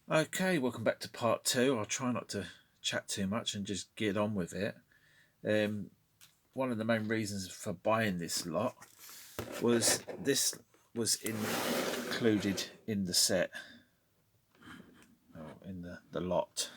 Okay, welcome back to part two. I'll try not to chat too much and just get on with it. Um, One of the main reasons for buying this lot was this was included in the set, or in the lot.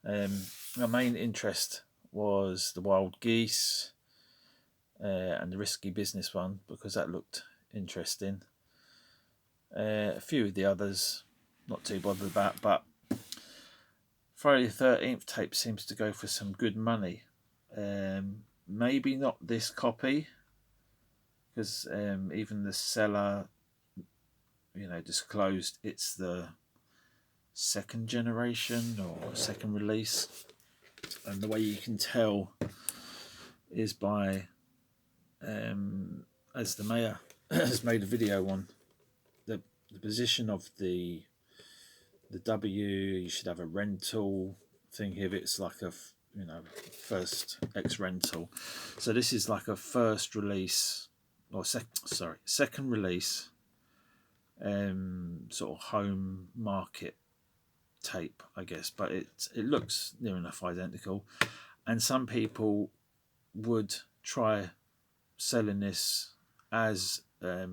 My main interest was the wild geese and the risky business one because that looked interesting. A few of the others, not too bothered about, but Friday the 13th tape seems to go for some good money. Maybe not this copy, because even the seller, disclosed it's the second generation or second release. And the way you can tell is by, as the mayor has made a video on, the position of the W. You should have a rental thing here. It's like a first X rental. So this is like a first release or second release, sort of home market tape, I guess. But it looks near enough identical, and some people would try selling this as a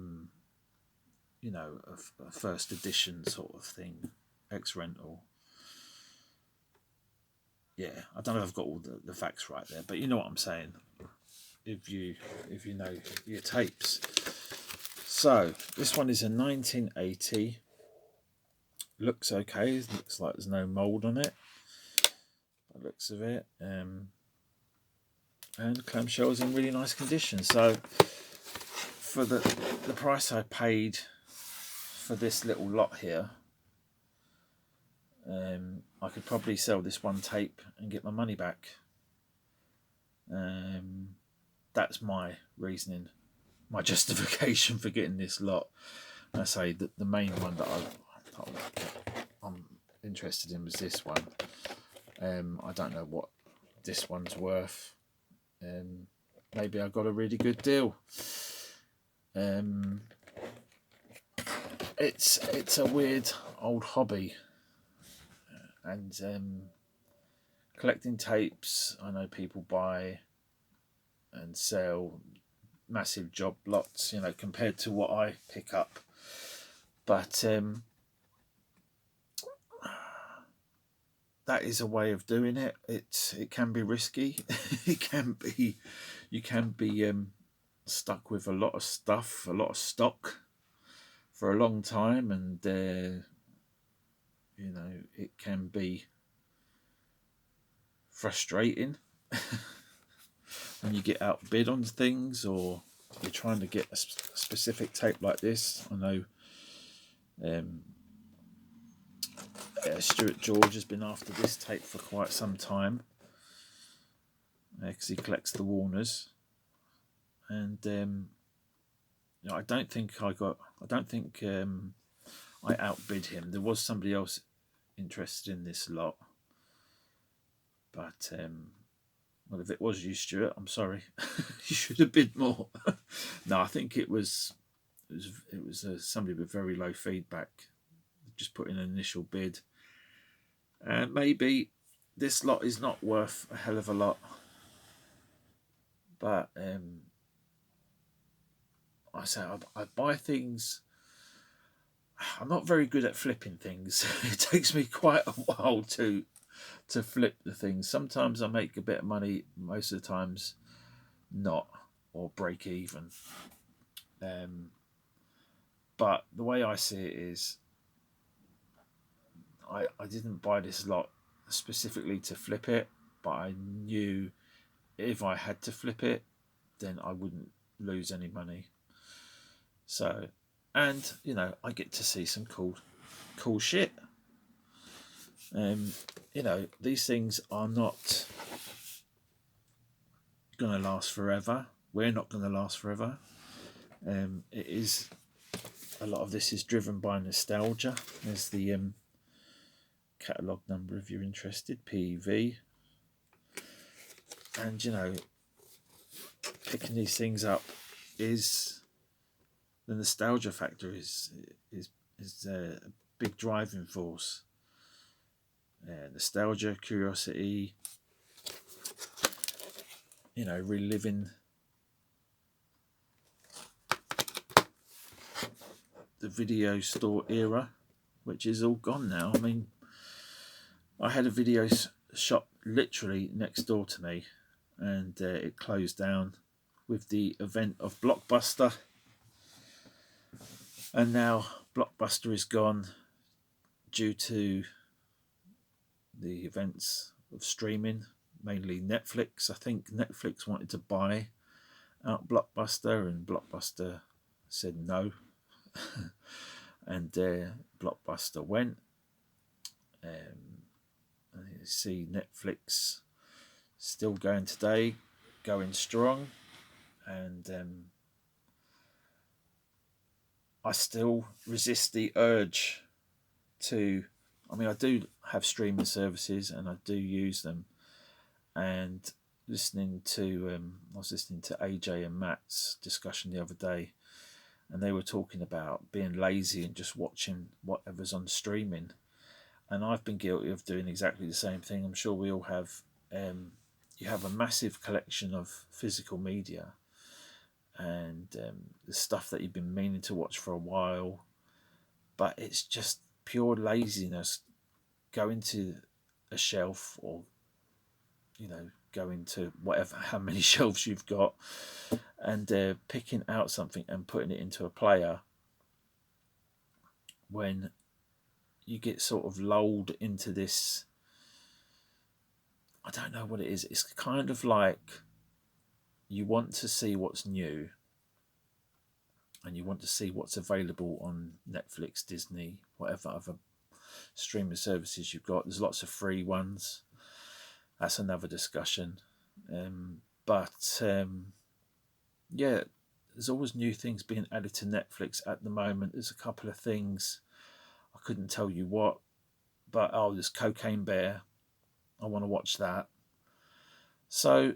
first edition sort of thing, X rental. Yeah, I don't know if I've got all the facts right there, but you know what I'm saying. If you know your tapes. So this one is a 1980. Looks okay. Looks like there's no mould on it. By the looks of it, and clamshell's in really nice condition. So for the price I paid for this little lot here, I could probably sell this one tape and get my money back. That's my reasoning, my justification for getting this lot. I say that the main one that I'm interested in was this one. I don't know what this one's worth. Maybe I got a really good deal. It's a weird old hobby, and collecting tapes. I know people buy and sell massive job lots, compared to what I pick up. But that is a way of doing it. It can be risky. It can be you can be stuck with a lot of stuff, a lot of stock for a long time, and it can be frustrating when you get outbid on things, or you're trying to get a specific tape like this. I know Stuart George has been after this tape for quite some time because he collects the Warners, and I don't think I outbid him. There was somebody else interested in this lot, but well, if it was you, Stuart, I'm sorry. You should have bid more. No, I think it was somebody with very low feedback. Just put in an initial bid, and maybe this lot is not worth a hell of a lot, but I buy things. I'm not very good at flipping things. It takes me quite a while to flip the things. Sometimes I make a bit of money. Most of the times, not, or break even. But the way I see it is, I didn't buy this lot specifically to flip it, but I knew if I had to flip it, then I wouldn't lose any money. So, and I get to see some cool shit. These things are not going to last forever. We're not going to last forever. It is a lot of this is driven by nostalgia. There's the catalogue number if you're interested, PV. And picking these things up is the nostalgia factor is big driving force. Nostalgia, curiosity, reliving the video store era, which is all gone now. I mean, I had a video shop literally next door to me, and it closed down with the event of Blockbuster, and now Blockbuster is gone due to the events of streaming, mainly Netflix. I think Netflix wanted to buy out Blockbuster, and Blockbuster said no. And Blockbuster went. And you see Netflix still going today, going strong, and I still resist the urge to. I mean, I do have streaming services and I do use them. And I was listening to AJ and Matt's discussion the other day, and they were talking about being lazy and just watching whatever's on streaming. And I've been guilty of doing exactly the same thing. I'm sure we all have. You have a massive collection of physical media, and the stuff that you've been meaning to watch for a while, but it's just pure laziness. Going to a shelf, or going to how many shelves you've got, and picking out something and putting it into a player, when you get sort of lulled into this. I don't know what it is. It's kind of like you want to see what's new, and you want to see what's available on Netflix, Disney, whatever other streaming services you've got. There's lots of free ones. That's another discussion. But yeah, there's always new things being added to Netflix at the moment. There's a couple of things, I couldn't tell you what, but there's Cocaine Bear. I want to watch that. So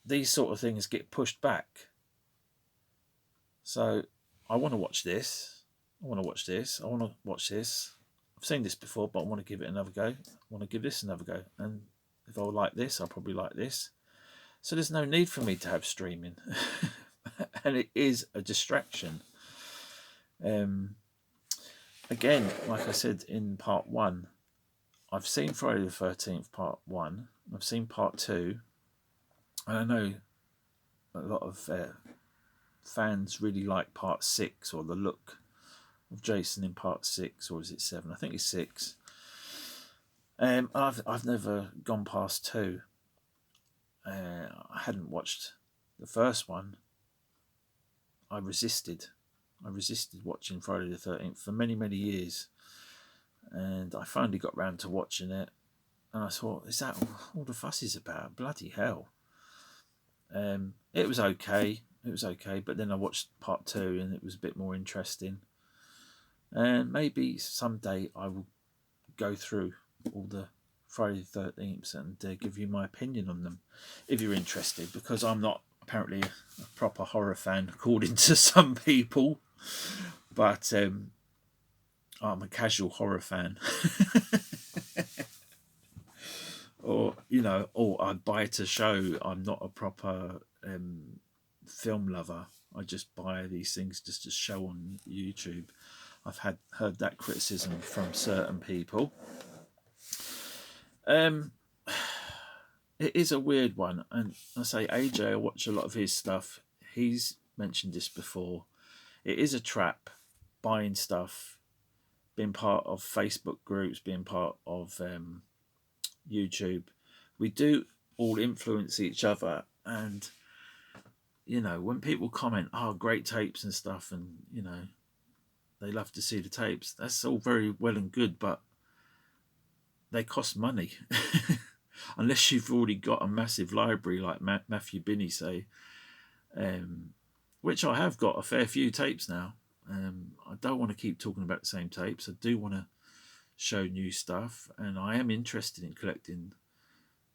these sort of things get pushed back. So I want to watch this. I want to watch this. I want to watch this. I've seen this before, but I want to give it another go. I want to give this another go. And if I like this, I'll probably like this. So there's no need for me to have streaming. And it is a distraction. Again, like I said in part 1, I've seen Friday the 13th part 1. I've seen part 2. And I know a lot of fans really like part 6, or the look of Jason in part 6, or is it 7? I think it's 6. I've never gone past 2. I hadn't watched the first one. I resisted watching Friday the 13th for many, many years, and I finally got round to watching it, and I thought, is that all the fuss is about? Bloody hell. It was okay, but then I watched part 2 and it was a bit more interesting, and maybe someday I will go through all the Friday the 13th and give you my opinion on them, if you're interested, because I'm not apparently a proper horror fan according to some people, but I'm a casual horror fan. Or I buy to show. I'm not a proper film lover. I just buy these things just to show on YouTube. I've heard that criticism from certain people. It is a weird one, and I say AJ, I watch a lot of his stuff. He's mentioned this before. It is a trap, buying stuff, being part of Facebook groups, being part of YouTube. We do all influence each other, and when people comment, great tapes and stuff, and they love to see the tapes, that's all very well and good, but they cost money. Unless you've already got a massive library like Matthew Binney say, which I have got a fair few tapes now. I don't want to keep talking about the same tapes. I do want to show new stuff, and I am interested in collecting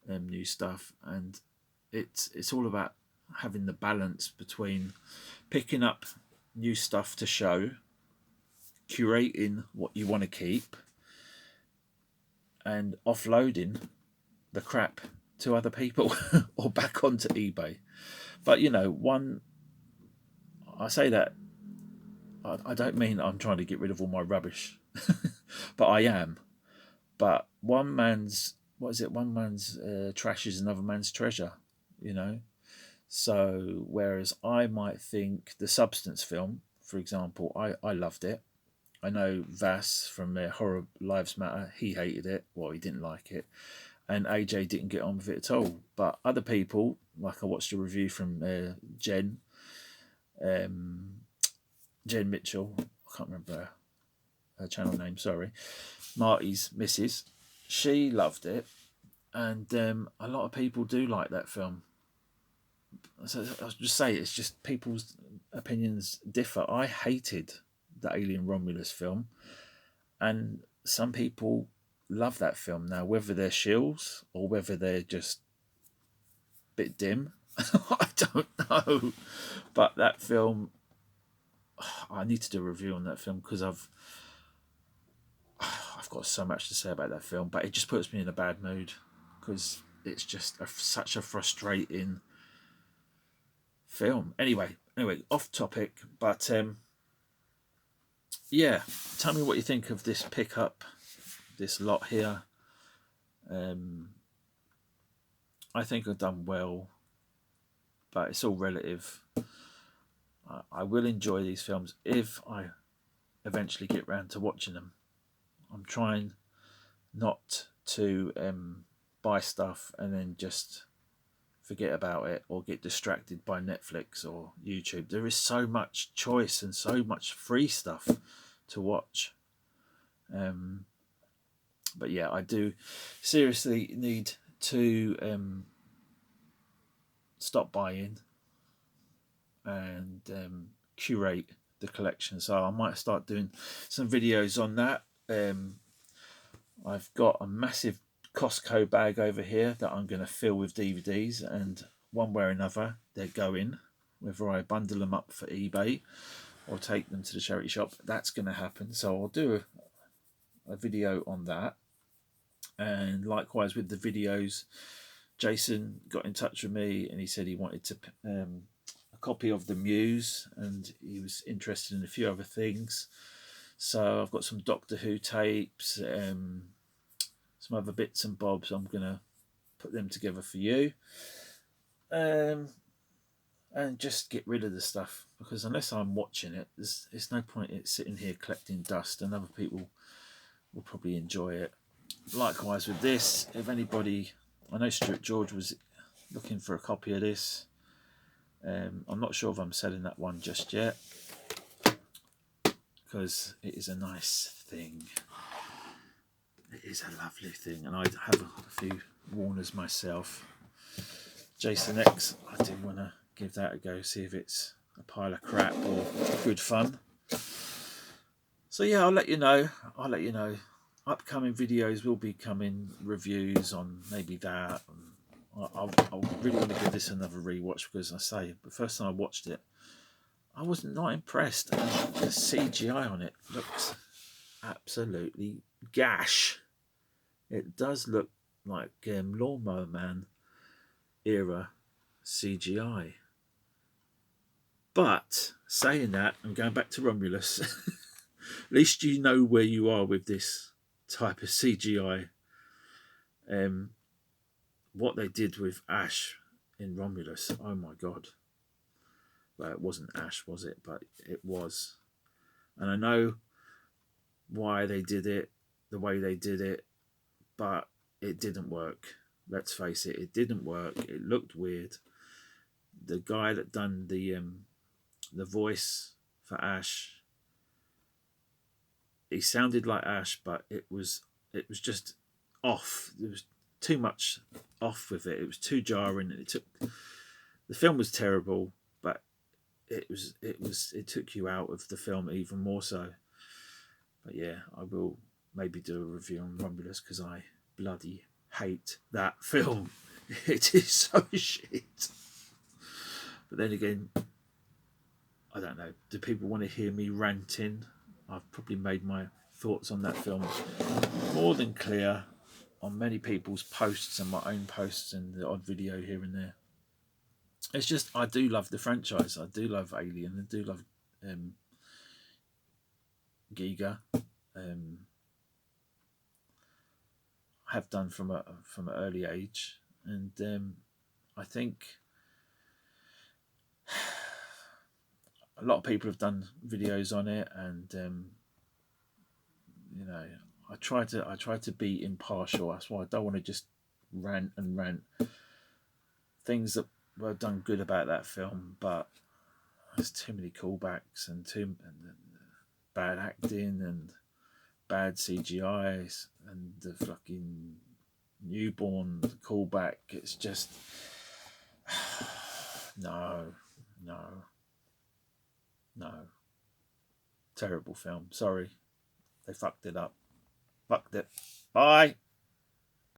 new stuff, and it's all about having the balance between picking up new stuff to show curating what you want to keep and offloading the crap to other people or back onto eBay. But you know, I say that I don't mean I'm trying to get rid of all my rubbish, but I am. But one man's one man's trash is another man's treasure, you know. So whereas I might think the Substance film, for example, I loved it. I know Vass from Horror Lives Matter, he hated it. Well, he didn't like it, and AJ didn't get on with it at all. But other people, like I watched a review from um, Jen Mitchell. I can't remember her channel name. Sorry, Marty's missus. She loved it, and a lot of people do like that film. So I'll just say it's just people's opinions differ. I hated the Alien Romulus film, and some people love that film. Now, whether they're shills or whether they're just a bit dim, I don't know. But that film, I need to do a review on that film because I've got so much to say about that film, but it just puts me in a bad mood because it's just such a frustrating film. Anyway, off topic, but yeah, tell me what you think of this pickup, this lot here. I think I've done well, but it's all relative. I will enjoy these films if I eventually get round to watching them. I'm trying not to buy stuff and then just forget about it or get distracted by Netflix or YouTube. There is so much choice and so much free stuff to watch. But yeah, I do seriously need to stop buying and curate the collection. So I might start doing some videos on that. I've got a massive Costco bag over here that I'm going to fill with DVDs, and one way or another they're going, whether I bundle them up for eBay or take them to the charity shop. That's going to happen, so I'll do a video on that. And likewise with the videos, Jason got in touch with me and he said he wanted to a copy of the Muse, and he was interested in a few other things. So I've got some Doctor Who tapes, some other bits and bobs. I'm going to put them together for you. And just get rid of the stuff, because unless I'm watching it, there's no point in it sitting here collecting dust, and other people will probably enjoy it. Likewise with this, if anybody, I know Stuart George was looking for a copy of this. I'm not sure if I'm selling that one just yet, because it is a nice thing. It is a lovely thing, and I have a few Warners myself. Jason X, I do want to give that a go, see if it's a pile of crap or good fun. So yeah, I'll let you know. Upcoming videos will be coming, reviews on maybe that. I really want to give this another rewatch, because I say the first time I watched it, I was not impressed, and the CGI on it looks absolutely gash. It does look like Lawnmower Man era CGI. But saying that, I'm going back to Romulus. At least you know where you are with this type of CGI. What they did with Ash in Romulus, oh my god. Well, it wasn't Ash, was it? But it was. And I know why they did it the way they did it, but it didn't work. Let's face it, it didn't work. It looked weird. The guy that done the voice for Ash, he sounded like Ash, but it was just off. There was too much off with it. It was too jarring. The film was terrible, but it took you out of the film even more so. But yeah, I will maybe do a review on Romulus, because I bloody hate that film. It is so shit. But then again, I don't know. Do people want to hear me ranting I've probably made my thoughts on that film more than clear on many people's posts and my own posts and the odd video here and there. It's just, I do love the franchise. I do love Alien. I do love Giga. Have done from an early age, and I think a lot of people have done videos on it, and you know, I try to be impartial. That's why I don't want to just rant and rant. Things that were done good about that film, but there's too many callbacks and bad acting and bad CGIs and the fucking newborn callback. It's just no. Terrible film. Sorry, they fucked it up. Fucked it. Bye.